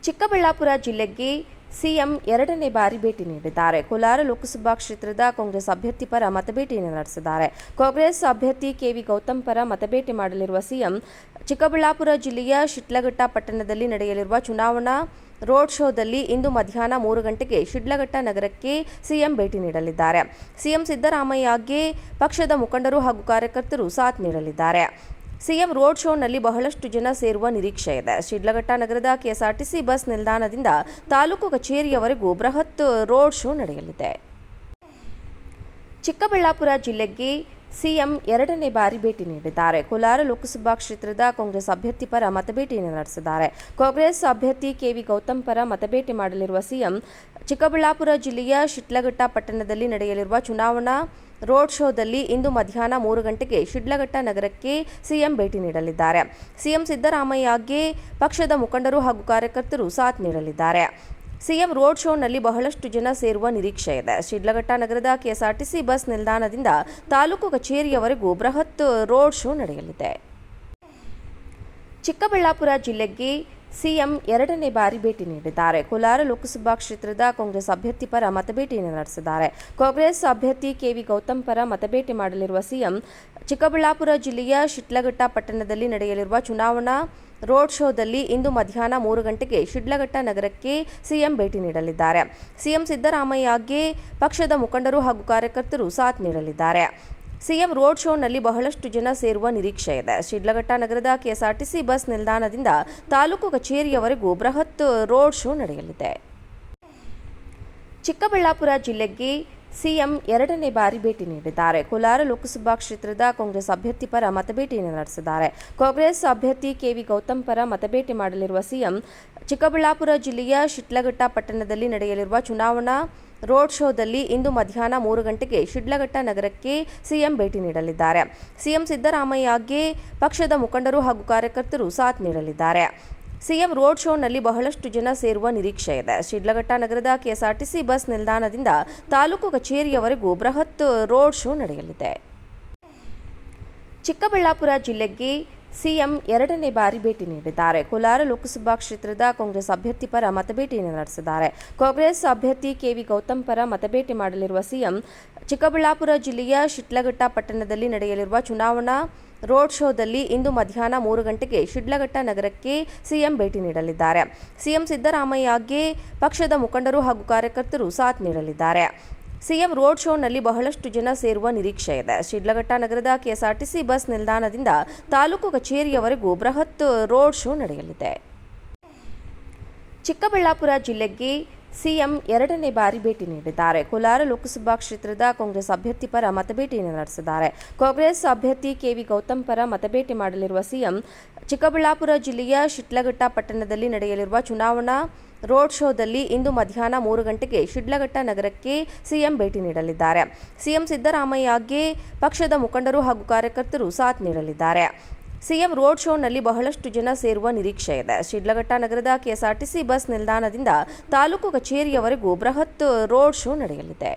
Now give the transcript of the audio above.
ಚಿಕ್ಕಬಳ್ಳಾಪುರ ಜಿಲ್ಲೆಗೆ ಸಿಎಂ ಎರಡನೇ ಬಾರಿ ಭೇಟಿ ನೀಡಿದ್ದಾರೆ. ಕೋಲಾರ ಲೋಕಸಭಾ ಕ್ಷೇತ್ರದ ಕಾಂಗ್ರೆಸ್ ಅಭ್ಯರ್ಥಿ ಪರ ಮತಭೇಟಿಯನ್ನು ನಡೆಸಿದ್ದಾರೆ. ಕಾಂಗ್ರೆಸ್ ಅಭ್ಯರ್ಥಿ ಕೆವಿ ಗೌತಮ್ ಪರ ಮತಭೇಟಿ ಮಾಡಲಿರುವ ಸಿಎಂ ಚಿಕ್ಕಬಳ್ಳಾಪುರ ಜಿಲ್ಲೆಯ ಶಿಡ್ಲಘಟ್ಟ ಪಟ್ಟಣದಲ್ಲಿ ನಡೆಯಲಿರುವ ಚುನಾವಣಾ ರೋಡ್ ಶೋದಲ್ಲಿ ಇಂದು ಮಧ್ಯಾಹ್ನ 3 ಗಂಟೆಗೆ ಶಿಡ್ಲಘಟ್ಟ ನಗರಕ್ಕೆ ಸಿಎಂ ಭೇಟಿ ನೀಡಲಿದ್ದಾರೆ. ಸಿಎಂ ಸಿದ್ದರಾಮಯ್ಯಗೆ ಪಕ್ಷದ ಮುಖಂಡರು ಹಾಗೂ ಕಾರ್ಯಕರ್ತರು ಸಾಥ್ ನೀಡಲಿದ್ದಾರೆ. ಸಿಎಂ ರೋಡ್ ಶೋನಲ್ಲಿ ಬಹಳಷ್ಟು ಜನ ಸೇರುವ ನಿರೀಕ್ಷೆ ಇದೆ. ಶಿಡ್ಲಘಟ್ಟ ನಗರದ ಕೆಎಸ್ಆರ್ಟಿಸಿ ಬಸ್ ನಿಲ್ದಾಣದಿಂದ ತಾಲೂಕು ಕಚೇರಿಯವರೆಗೂ ಬೃಹತ್ ರೋಡ್ ಶೋ ನಡೆಯಲಿದೆ. ಚಿಕ್ಕಬಳ್ಳಾಪುರ ಜಿಲ್ಲೆಗೆ ಸಿಎಂ ಎರಡನೇ ಬಾರಿ ಭೇಟಿ ನೀಡಿದ್ದಾರೆ. ಕೋಲಾರ ಲೋಕಸಭಾ ಕ್ಷೇತ್ರದ ಕಾಂಗ್ರೆಸ್ ಅಭ್ಯರ್ಥಿ ಪರ ಮತಭೇಟಿಯನ್ನು ನಡೆಸಿದ್ದಾರೆ. ಕಾಂಗ್ರೆಸ್ ಅಭ್ಯರ್ಥಿ ಕೆವಿ ಗೌತಮ್ ಪರ ಮತಭೇಟಿ ಮಾಡಲಿರುವ ಸಿಎಂ ಚಿಕ್ಕಬಳ್ಳಾಪುರ ಜಿಲ್ಲೆಯ ಶಿಡ್ಲಘಟ್ಟ ಪಟ್ಟಣದಲ್ಲಿ ನಡೆಯಲಿರುವ ಚುನಾವಣಾ ರೋಡ್ ಶೋದಲ್ಲಿ ಇಂದು ಮಧ್ಯಾಹ್ನ 3 ಗಂಟೆಗೆ ಶಿಡ್ಲಘಟ್ಟ ನಗರಕ್ಕೆ ಸಿಎಂ ಭೇಟಿ ನೀಡಲಿದ್ದಾರೆ. ಸಿಎಂ ಸಿದ್ದರಾಮಯ್ಯಗೆ ಪಕ್ಷದ ಮುಖಂಡರು ಹಾಗೂ ಕಾರ್ಯಕರ್ತರು ಸಾಥ್ ನೀಡಲಿದ್ದಾರೆ. ಸಿಎಂ ರೋಡ್ ಶೋನಲ್ಲಿ ಬಹಳಷ್ಟು ಜನ ಸೇರುವ ನಿರೀಕ್ಷೆ ಇದೆ. ಶಿಡ್ಲಘಟ್ಟ ನಗರದ ಕೆಎಸ್ಆರ್ಟಿಸಿ ಬಸ್ ನಿಲ್ದಾಣದಿಂದ ತಾಲೂಕು ಕಚೇರಿಯವರೆಗೂ ಬೃಹತ್ ರೋಡ್ ಶೋ ನಡೆಯಲಿದೆ. ಚಿಕ್ಕಬಳ್ಳಾಪುರ ಜಿಲ್ಲೆಗೆ ಸಿಎಂ ಎರಡನೇ ಬಾರಿ ಭೇಟಿ ನೀಡಿದ್ದಾರೆ. ಕೋಲಾರ ಲೋಕಸಭಾ ಕ್ಷೇತ್ರದ ಕಾಂಗ್ರೆಸ್ ಅಭ್ಯರ್ಥಿ ಪರ ಮತಭೇಟಿಯನ್ನು ನಡೆಸಿದ್ದಾರೆ. ಕಾಂಗ್ರೆಸ್ ಅಭ್ಯರ್ಥಿ ಕೆವಿ ಗೌತಮ್ ಪರ ಮತಭೇಟಿ ಮಾಡಲಿರುವ ಸಿಎಂ ಚಿಕ್ಕಬಳ್ಳಾಪುರ ಜಿಲ್ಲೆಯ ಶಿಡ್ಲಘಟ್ಟ ಪಟ್ಟಣದಲ್ಲಿ ನಡೆಯಲಿರುವ ಚುನಾವಣಾ ರೋಡ್ ಶೋದಲ್ಲಿ ಇಂದು ಮಧ್ಯಾಹ್ನ 3 ಗಂಟೆಗೆ ಶಿಡ್ಲಘಟ್ಟ ನಗರಕ್ಕೆ ಸಿಎಂ ಭೇಟಿ ನೀಡಲಿದ್ದಾರೆ. ಸಿಎಂ ಸಿದ್ದರಾಮಯ್ಯಗೆ ಪಕ್ಷದ ಮುಖಂಡರು ಹಾಗೂ ಕಾರ್ಯಕರ್ತರು ಸಾಥ್ ನೀಡಲಿದ್ದಾರೆ. ಸಿಎಂ ರೋಡ್ ಶೋನಲ್ಲಿ ಬಹಳಷ್ಟು ಜನ ಸೇರುವ ನಿರೀಕ್ಷೆ ಇದೆ. ಶಿಡ್ಲಘಟ್ಟ ನಗರದ ಕೆಎಸ್ಆರ್ಟಿಸಿ ಬಸ್ ನಿಲ್ದಾಣದಿಂದ ತಾಲೂಕು ಕಚೇರಿಯವರೆಗೂ ಬೃಹತ್ ರೋಡ್ ಶೋ ನಡೆಯಲಿದೆ. ಚಿಕ್ಕಬಳ್ಳಾಪುರ ಜಿಲ್ಲೆಗೆ ಸಿಎಂ ಎರಡನೇ ಬಾರಿ ಭೇಟಿ ನೀಡಿದ್ದಾರೆ. ಕೋಲಾರ ಲೋಕಸಭಾ ಕ್ಷೇತ್ರದ ಕಾಂಗ್ರೆಸ್ ಅಭ್ಯರ್ಥಿ ಪರ ಮತಭೇಟಿಯನ್ನು ನಡೆಸಿದ್ದಾರೆ. ಕಾಂಗ್ರೆಸ್ ಅಭ್ಯರ್ಥಿ ಕೆವಿ ಗೌತಮ್ ಪರ ಮತಭೇಟಿ ಮಾಡಲಿರುವ ಸಿಎಂ ಚಿಕ್ಕಬಳ್ಳಾಪುರ ಜಿಲ್ಲೆಯ ಶಿಡ್ಲಘಟ್ಟ ಪಟ್ಟಣದಲ್ಲಿ ನಡೆಯಲಿರುವ ಚುನಾವಣಾ ರೋಡ್ ಶೋದಲ್ಲಿ ಇಂದು ಮಧ್ಯಾಹ್ನ 3 ಗಂಟೆಗೆ ಶಿಡ್ಲಘಟ್ಟ ನಗರಕ್ಕೆ ಸಿಎಂ ಭೇಟಿ ನೀಡಲಿದ್ದಾರೆ. ಸಿಎಂ ಸಿದ್ದರಾಮಯ್ಯಗೆ ಪಕ್ಷದ ಮುಖಂಡರು ಹಾಗೂ ಕಾರ್ಯಕರ್ತರು ಸಾಥ್ ನೀಡಲಿದ್ದಾರೆ. ಸಿಎಂ ರೋಡ್ ಶೋನಲ್ಲಿ ಬಹಳಷ್ಟು ಜನ ಸೇರುವ ನಿರೀಕ್ಷೆ ಇದೆ. ಶಿಡ್ಲಘಟ್ಟ ನಗರದ ಕೆಎಸ್ಆರ್ಟಿಸಿ ಬಸ್ ನಿಲ್ದಾಣದಿಂದ ತಾಲೂಕು ಕಚೇರಿಯವರೆಗೂ ಬೃಹತ್ ರೋಡ್ ಶೋ ನಡೆಯಲಿದೆ. ಚಿಕ್ಕಬಳ್ಳಾಪುರ ಜಿಲ್ಲೆಗೆ ಸಿಎಂ ಎರಡನೇ ಬಾರಿ ಭೇಟಿ ನೀಡಿದ್ದಾರೆ. ಕೋಲಾರ ಲೋಕಸಭಾ ಕ್ಷೇತ್ರದ ಕಾಂಗ್ರೆಸ್ ಅಭ್ಯರ್ಥಿ ಪರ ಮತಭೇಟಿಯನ್ನು ನಡೆಸಿದ್ದಾರೆ. ಕಾಂಗ್ರೆಸ್ ಅಭ್ಯರ್ಥಿ ಕೆವಿ ಗೌತಮ್ ಪರ ಮತಭೇಟಿ ಮಾಡಲಿರುವ ಸಿಎಂ ಚಿಕ್ಕಬಳ್ಳಾಪುರ ಜಿಲ್ಲೆಯ ಶಿಡ್ಲಘಟ್ಟ ಪಟ್ಟಣದಲ್ಲಿ ನಡೆಯಲಿರುವ ಚುನಾವಣಾ ರೋಡ್ ಶೋದಲ್ಲಿ ಇಂದು ಮಧ್ಯಾಹ್ನ 3 ಗಂಟೆಗೆ ಶಿಡ್ಲಘಟ್ಟ ನಗರಕ್ಕೆ ಸಿಎಂ ಭೇಟಿ ನೀಡಲಿದ್ದಾರೆ. ಸಿಎಂ ಸಿದ್ದರಾಮಯ್ಯಗೆ ಪಕ್ಷದ ಮುಖಂಡರು ಹಾಗೂ ಕಾರ್ಯಕರ್ತರು ಸಾಥ್ ನೀಡಲಿದ್ದಾರೆ. ಸಿಎಂ ರೋಡ್ ಶೋನಲ್ಲಿ ಬಹಳಷ್ಟು ಜನ ಸೇರುವ ನಿರೀಕ್ಷೆ ಇದೆ. ಶಿಡ್ಲಘಟ್ಟ ನಗರದ ಕೆಎಸ್ಆರ್ಟಿಸಿ ಬಸ್ ನಿಲ್ದಾಣದಿಂದ ತಾಲೂಕು ಕಚೇರಿಯವರೆಗೂ ಬೃಹತ್ ರೋಡ್ ಶೋ ನಡೆಯಲಿದೆ. ಚಿಕ್ಕಬಳ್ಳಾಪುರ ಜಿಲ್ಲೆಗೆ ಸಿಎಂ ಎರಡನೇ ಬಾರಿ ಭೇಟಿ ನೀಡಿದ್ದಾರೆ. ಕೋಲಾರ ಲೋಕಸಭಾ ಕ್ಷೇತ್ರದ ಕಾಂಗ್ರೆಸ್ ಅಭ್ಯರ್ಥಿ ಪರ ಮತಭೇಟಿಯನ್ನು ನಡೆಸಿದ್ದಾರೆ. ಕಾಂಗ್ರೆಸ್ ಅಭ್ಯರ್ಥಿ ಕೆವಿ ಗೌತಮ್ ಪರ ಮತಭೇಟಿ ಮಾಡಲಿರುವ ಸಿಎಂ ಚಿಕ್ಕಬಳ್ಳಾಪುರ ಜಿಲ್ಲೆಯ ಶಿಡ್ಲಘಟ್ಟ ಪಟ್ಟಣದಲ್ಲಿ ನಡೆಯಲಿರುವ ಚುನಾವಣಾ ರೋಡ್ ಶೋದಲ್ಲಿ ಇಂದು ಮಧ್ಯಾಹ್ನ 3 ಗಂಟೆಗೆ ಶಿಡ್ಲಘಟ್ಟ ನಗರಕ್ಕೆ ಸಿಎಂ ಭೇಟಿ ನೀಡಲಿದ್ದಾರೆ. ಸಿಎಂ ಸಿದ್ದರಾಮಯ್ಯಗೆ ಪಕ್ಷದ ಮುಖಂಡರು ಹಾಗೂ ಕಾರ್ಯಕರ್ತರು ಸಾಥ್ ನೀಡಲಿದ್ದಾರೆ. ಸಿಎಂ ರೋಡ್ ಶೋನಲ್ಲಿ ಬಹಳಷ್ಟು ಜನ ಸೇರುವ ನಿರೀಕ್ಷೆ ಇದೆ. ಶಿಡ್ಲಘಟ್ಟ ನಗರದ ಕೆಎಸ್ಆರ್ಟಿಸಿ ಬಸ್ ನಿಲ್ದಾಣದಿಂದ ತಾಲೂಕು ಕಚೇರಿಯವರೆಗೂ ಬೃಹತ್ ರೋಡ್ ಶೋ ನಡೆಯಲಿದೆ.